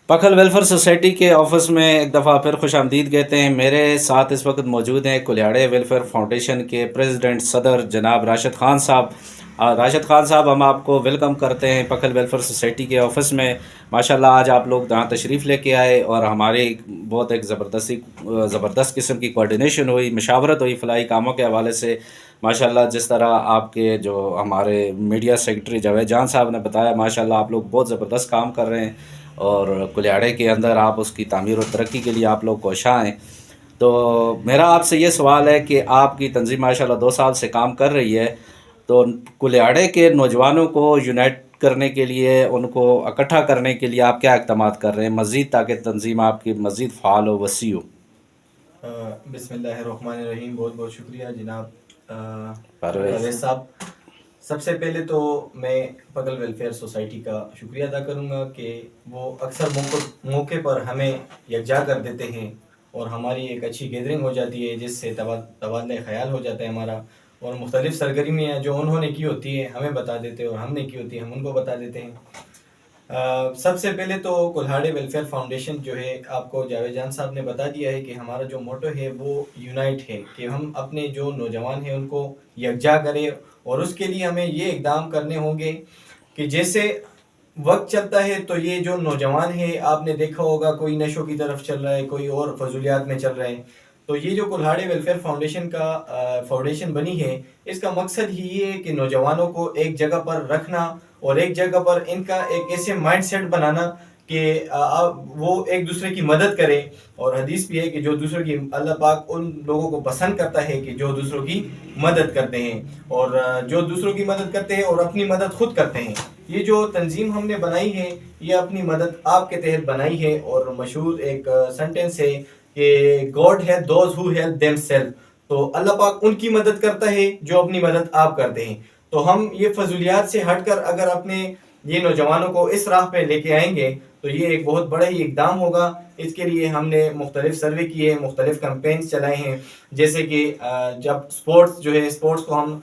پکھل welfare society کے office میں ایک دفعہ پھر خوش آمدید کہتے ہیں. میرے ساتھ اس وقت موجود ہیں کلیاڑے ویلفیئر فاؤنڈیشن کے پریزیڈنٹ صدر جناب راشد خان صاحب. راشد خان صاحب، ہم آپ کو ویلکم کرتے ہیں پکھل ویلفیئر سوسائٹی کے آفس میں. ماشاءاللہ آج آپ لوگ یہاں تشریف لے کے آئے اور ہماری بہت ایک زبردست قسم کی کوارڈینیشن ہوئی، مشاورت ہوئی فلاحی کاموں کے حوالے سے. ماشاءاللہ جس طرح آپ کے جو ہمارے میڈیا سیکرٹری جاوید جان صاحب نے بتایا، ماشاءاللہ آپ لوگ بہت زبردست کام کر رہے ہیں اور کلیاڑے کے اندر آپ اس کی تعمیر و ترقی کے لیے آپ لوگ کوشاں ہیں. تو میرا آپ سے یہ سوال ہے کہ آپ کی تنظیم ماشاءاللہ 2 سال سے کام کر رہی ہے، تو کلیاڑے کے نوجوانوں کو یونائٹ کرنے کے لیے، ان کو اکٹھا کرنے کے لیے آپ کیا اقدامات کر رہے ہیں مزید، تاکہ تنظیم آپ کی مزید فعال و وسیع ہو؟ بسم اللہ الرحمن الرحیم. بہت بہت شکریہ جناب پرویز پرویز صاحب. سب سے پہلے تو میں پکھل ویلفیئر سوسائٹی کا شکریہ ادا کروں گا کہ وہ اکثر موقع پر ہمیں یکجا کر دیتے ہیں اور ہماری ایک اچھی گیدرنگ ہو جاتی ہے، جس سے تبادلہ خیال ہو جاتا ہے ہمارا، اور مختلف سرگرمیاں جو انہوں نے کی ہوتی ہیں ہمیں بتا دیتے ہیں اور ہم نے کی ہوتی ہے ہم ان کو بتا دیتے ہیں. سب سے پہلے تو کولہاڑے ویلفیئر فاؤنڈیشن جو ہے، آپ کو جاوید جان صاحب نے بتا دیا ہے کہ ہمارا جو موٹو ہے وہ یونائٹ ہے، کہ ہم اپنے جو نوجوان ہیں ان کو یکجا کریں، اور اس کے لیے ہمیں یہ اقدام کرنے ہوں گے کہ جیسے وقت چلتا ہے تو یہ جو نوجوان ہے، آپ نے دیکھا ہوگا کوئی نشوں کی طرف چل رہا ہے، کوئی اور فضولیات میں چل رہے ہیں. تو یہ جو کولہاڑے ویلفیئر فاؤنڈیشن بنی ہے، اس کا مقصد ہی یہ ہے کہ نوجوانوں کو ایک جگہ پر رکھنا اور ایک جگہ پر ان کا ایک ایسے مائنڈ سیٹ بنانا کہ وہ ایک دوسرے کی مدد کرے. اور حدیث بھی ہے کہ جو دوسروں کی، اللہ پاک ان لوگوں کو پسند کرتا ہے کہ جو دوسروں کی مدد کرتے ہیں، اور جو دوسروں کی مدد کرتے ہیں اور اپنی مدد خود کرتے ہیں. یہ جو تنظیم ہم نے بنائی ہے، یہ اپنی مدد آپ کے تحت بنائی ہے، اور مشہور ایک سنٹنس ہے کہ God help those who help them self. تو اللہ پاک ان کی مدد کرتا ہے جو اپنی مدد آپ کرتے ہیں. تو ہم یہ فضولیات سے ہٹ کر اگر اپنے یہ نوجوانوں کو اس راہ پہ لے کے آئیں گے تو یہ ایک بہت بڑا ہی اقدام ہوگا. اس کے لیے ہم نے مختلف سروے کیے ہیں، مختلف کمپینز چلائے ہیں، جیسے کہ جب سپورٹس جو ہے، سپورٹس کو ہم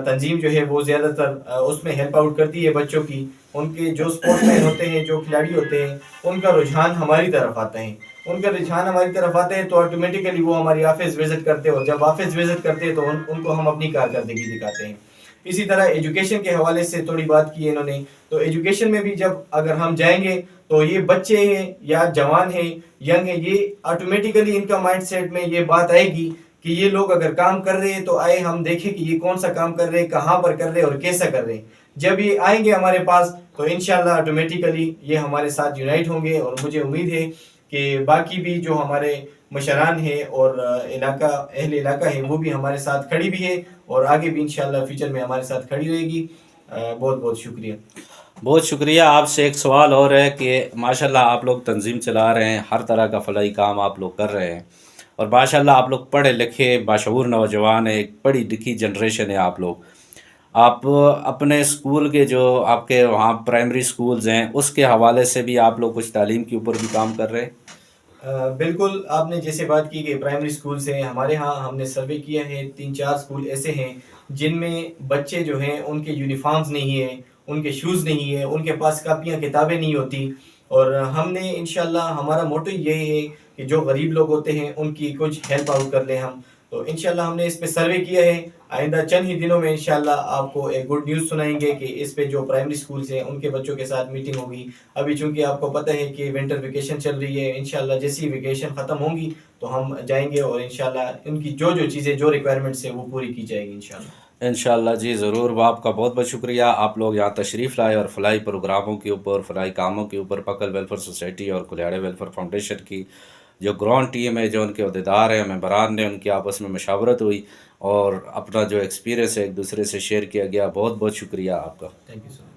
تنظیم جو ہے وہ زیادہ تر اس میں ہیلپ آؤٹ کرتی ہے بچوں کی. ان کے جو سپورٹس مین ہوتے ہیں، جو کھلاڑی ہوتے ہیں، ان کا رجحان ہماری طرف آتا ہے. ان کا رجحان ہماری طرف آتا ہے تو آٹومیٹیکلی وہ ہماری آفس وزٹ کرتے ہیں، اور جب آفس وزٹ کرتے ہیں تو ان کو ہم اپنی کارکردگی دکھاتے ہیں. اسی طرح ایجوکیشن کے حوالے سے تھوڑی بات کی ہے انہوں نے، تو ایجوکیشن میں بھی جب اگر ہم جائیں گے تو یہ بچے ہیں یا جوان ہیں، ینگ ہیں، یہ آٹومیٹیکلی ان کا مائنڈ سیٹ میں یہ بات آئے گی کہ یہ لوگ اگر کام کر رہے ہیں تو آئے ہم دیکھیں کہ یہ کون سا کام کر رہے ہیں، کہاں پر کر رہے ہیں اور کیسا کر رہے ہیں. جب یہ آئیں گے ہمارے پاس تو انشاءاللہ آٹومیٹیکلی یہ ہمارے ساتھ یونائٹ ہوں گے. اور مجھے امید ہے کہ باقی بھی جو ہمارے مشران ہیں اور اہل علاقہ ہیں وہ بھی ہمارے ساتھ کھڑی بھی ہے، اور آگے بھی انشاءاللہ فیوچر میں ہمارے ساتھ کھڑی رہے گی. بہت بہت شکریہ. بہت شکریہ. آپ سے ایک سوال اور ہے کہ ماشاءاللہ آپ لوگ تنظیم چلا رہے ہیں، ہر طرح کا فلاحی کام آپ لوگ کر رہے ہیں، اور ماشاءاللہ آپ لوگ پڑھے لکھے باشعور نوجوان ہیں، ایک پڑھی لکھی جنریشن ہے آپ لوگ. آپ اپنے اسکول کے جو آپ کے وہاں پرائمری اسکولز ہیں اس کے حوالے سے بھی آپ لوگ کچھ تعلیم کے اوپر بھی کام کر رہے ہیں؟ بالکل، آپ نے جیسے بات کی کہ پرائمری سکول سے ہمارے ہاں ہم نے سروے کیا ہے، 3-4 سکول ایسے ہیں جن میں بچے جو ہیں ان کے یونیفارمز نہیں ہیں، ان کے شوز نہیں ہیں، ان کے پاس کاپیاں کتابیں نہیں ہوتی. اور ہم نے انشاءاللہ، ہمارا موٹو یہ ہے کہ جو غریب لوگ ہوتے ہیں ان کی کچھ ہیلپ آؤٹ کر لیں ہم. تو انشاءاللہ ہم نے اس پہ سروے کیا ہے. آئندہ چند ہی دنوں میں انشاءاللہ آپ کو ایک گڈ نیوز سنائیں گے کہ اس پہ جو پرائمری سکولز ہیں ان کے بچوں کے ساتھ میٹنگ ہوگی. ابھی چونکہ آپ کو پتہ ہے کہ ونٹر ویکیشن چل رہی ہے، انشاءاللہ جیسی ویکیشن ختم ہوں گی تو ہم جائیں گے، اور انشاءاللہ ان کی جو چیزیں، جو ریکوائرمنٹس ہیں وہ پوری کی جائے گی انشاءاللہ. انشاءاللہ جی ضرور. آپ کا بہت بہت شکریہ. آپ لوگ یہاں تشریف لائے اور فلاحی پروگراموں کے اوپر، فلاحی کاموں کے اوپر پکھل ویلفیئر سوسائٹی اور کلیاڑے ویلفیئر فاؤنڈیشن کی جو گراؤنڈ ٹیم ہے، جو ان کے عہدیدار ہیں، ممبران نے، ان کی آپس میں مشاورت ہوئی اور اپنا جو ایکسپیرینس ہے ایک دوسرے سے شیئر کیا گیا. بہت بہت شکریہ آپ کا. Thank you so much.